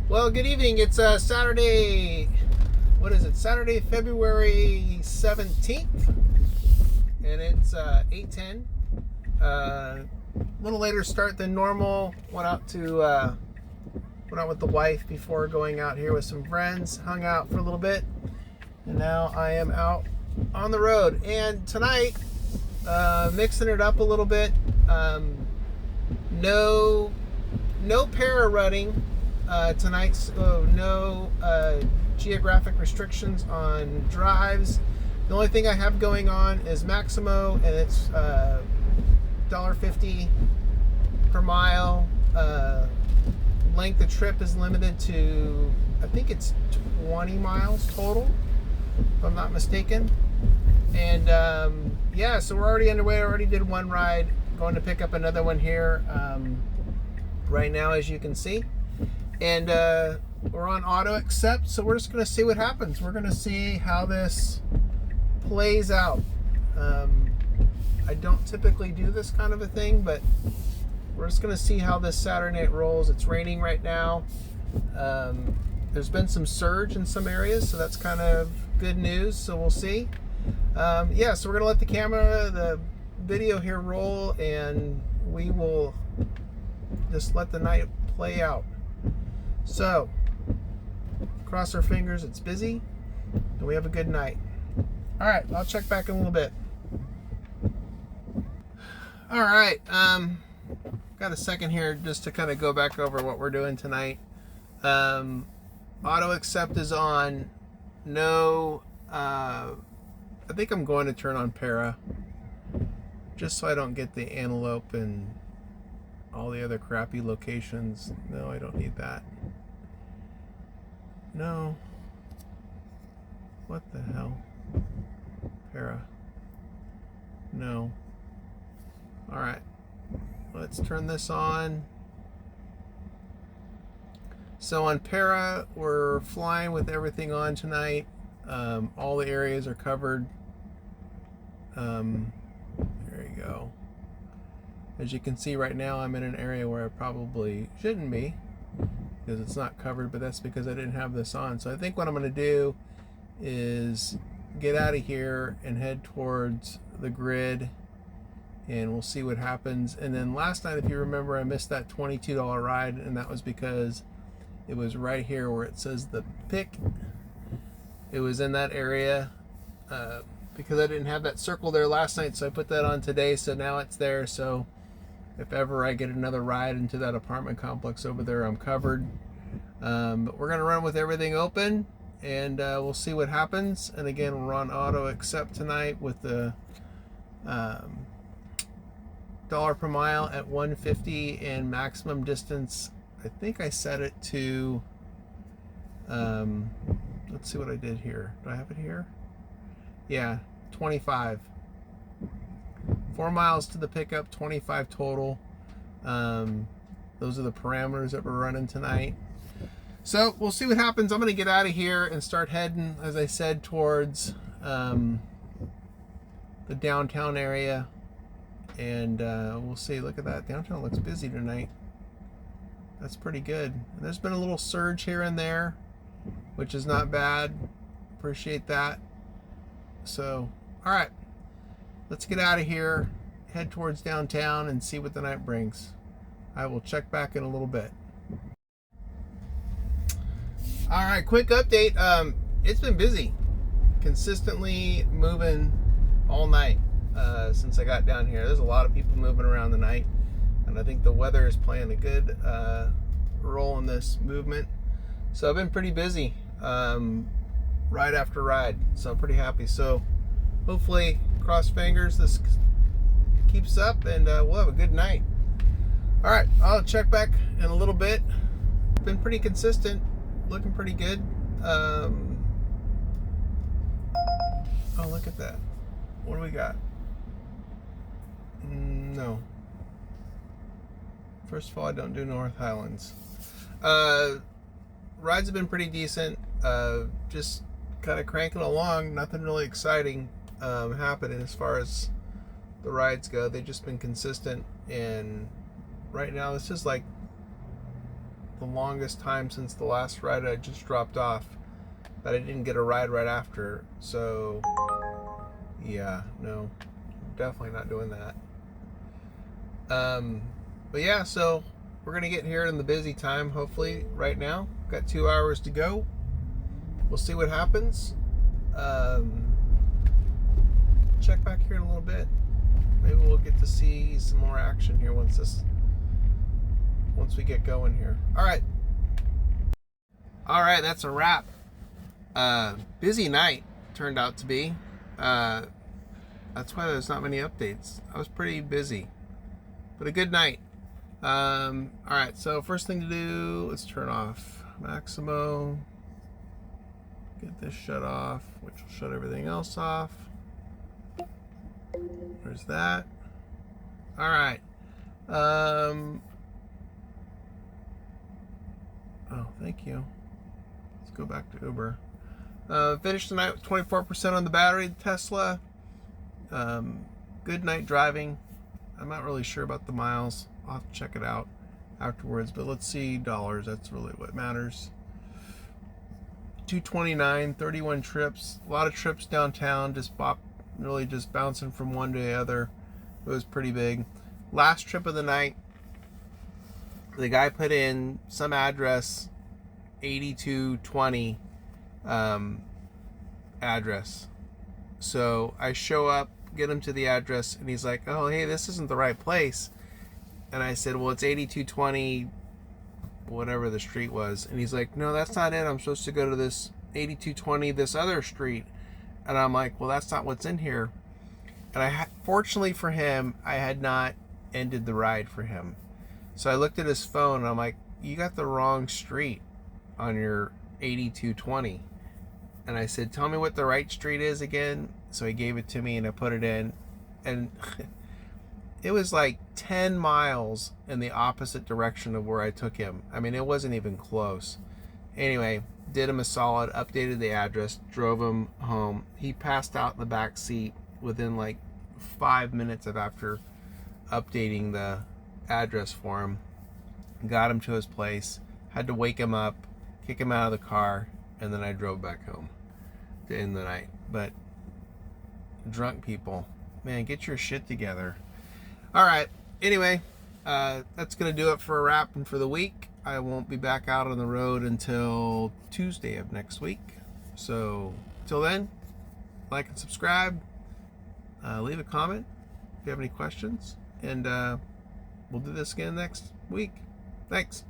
Well, good evening. It's Saturday. What is it? Saturday, February 17th, and it's 8:10. A little later start than normal. Went out with the wife before going out here with some friends. Hung out for a little bit, and now I am out on the road. And tonight, mixing it up a little bit. No para running tonight, so no geographic restrictions on drives. The only thing I have going on is Maximo, and it's $1.50 per mile. Length of trip is limited to, I think it's 20 miles total, if I'm not mistaken. And yeah, so we're already underway. I already did one ride, going to pick up another one here right now, as you can see. And we're on auto accept, so we're just going to see what happens. We're going to see how this plays out. I don't typically do this kind of a thing, but we're just going to see how this Saturday night rolls. It's raining right now. There's been some surge in some areas, so that's kind of good news, so we'll see. Yeah, so we're going to let the video here roll, and we will just let the night play out. So, cross our fingers it's busy, and we have a good night. All right, I'll check back in a little bit. All right, got a second here just to kind of go back over what we're doing tonight. Auto accept is on. No, I think I'm going to turn on para, just so I don't get the antelope and all the other crappy locations. No, I don't need that. No. What the hell? Para. No. Alright. Let's turn this on. So on para, we're flying with everything on tonight. All the areas are covered. There you go. As you can see right now, I'm in an area where I probably shouldn't be, because it's not covered, but that's because I didn't have this on. So I think what I'm going to do is get out of here and head towards the grid, and we'll see what happens. And then last night, if you remember, I missed that $22 ride, and that was because it was right here where it says the pick. It was in that area because I didn't have that circle there last night, so I put that on today, so now it's there. So if ever I get another ride into that apartment complex over there, I'm covered. But we're going to run with everything open, and we'll see what happens. And again, we're on auto accept tonight with the dollar per mile at 150, and maximum distance, I think I set it to, let's see what I did here. Do I have it here? Yeah, 25. 4 miles to the pickup, 25 total. Those are the parameters that we're running tonight. So we'll see what happens. I'm going to get out of here and start heading, as I said, towards the downtown area. And we'll see. Look at that. Downtown looks busy tonight. That's pretty good. And there's been a little surge here and there, which is not bad. Appreciate that. So, all right. Let's get out of here, head towards downtown, and see what the night brings. I will check back in a little bit. All right, quick update. It's been busy, consistently moving all night since I got down here. There's a lot of people moving around the night, and I think the weather is playing a good role in this movement. So I've been pretty busy, ride after ride. So I'm pretty happy. So hopefully, cross fingers, this keeps up, and we'll have a good night. All right, I'll check back in a little bit. Been pretty consistent, looking pretty good. Oh, look at that. What do we got? No. First of all, I don't do North Highlands. Rides have been pretty decent. Just kind of cranking along. Nothing really exciting happening as far as the rides go. They've just been consistent, and right now it's just like the longest time since the last ride I just dropped off that I didn't get a ride right after. So yeah, no, definitely not doing that. But yeah, so we're gonna get here in the busy time, hopefully right now. Got 2 hours to go. We'll see what happens. Check back here in a little bit. Maybe we'll get to see some more action here once we get going here. All right, that's a wrap. Busy night turned out to be. That's why there's not many updates. I was pretty busy, but a good night. All right, so first thing to do, let's turn off Maximo. Get this shut off, which will shut everything else off. There's that. All right. Oh, thank you. Let's go back to Uber. Finished the night with 24% on the battery, the Tesla. Good night driving. I'm not really sure about the miles. I'll have to check it out afterwards, but let's see dollars. That's really what matters. 229, 31 trips. A lot of trips downtown, just bouncing from one to the other. It was pretty big. Last trip of the night, the guy put in some address, 8220 address. So I show up, get him to the address, and he's like, oh, hey, this isn't the right place. And I said, well, it's 8220, whatever the street was. And he's like, no, that's not it. I'm supposed to go to this 8220, this other street. And I'm like, well, that's not what's in here. And fortunately for him, I had not ended the ride for him. So I looked at his phone and I'm like, you got the wrong street on your 8220. And I said, tell me what the right street is again. So he gave it to me and I put it in. And it was like 10 miles in the opposite direction of where I took him. I mean, it wasn't even close. Anyway, did him a solid, updated the address, drove him home. He passed out in the back seat within like 5 minutes of after updating the address for him. Got him to his place, had to wake him up, kick him out of the car, and then I drove back home to end the night. But drunk people, man, get your shit together. All right, anyway, that's gonna do it for a wrap and for the week. I won't be back out on the road until Tuesday of next week. So till then, like and subscribe, leave a comment if you have any questions, and we'll do this again next week. Thanks.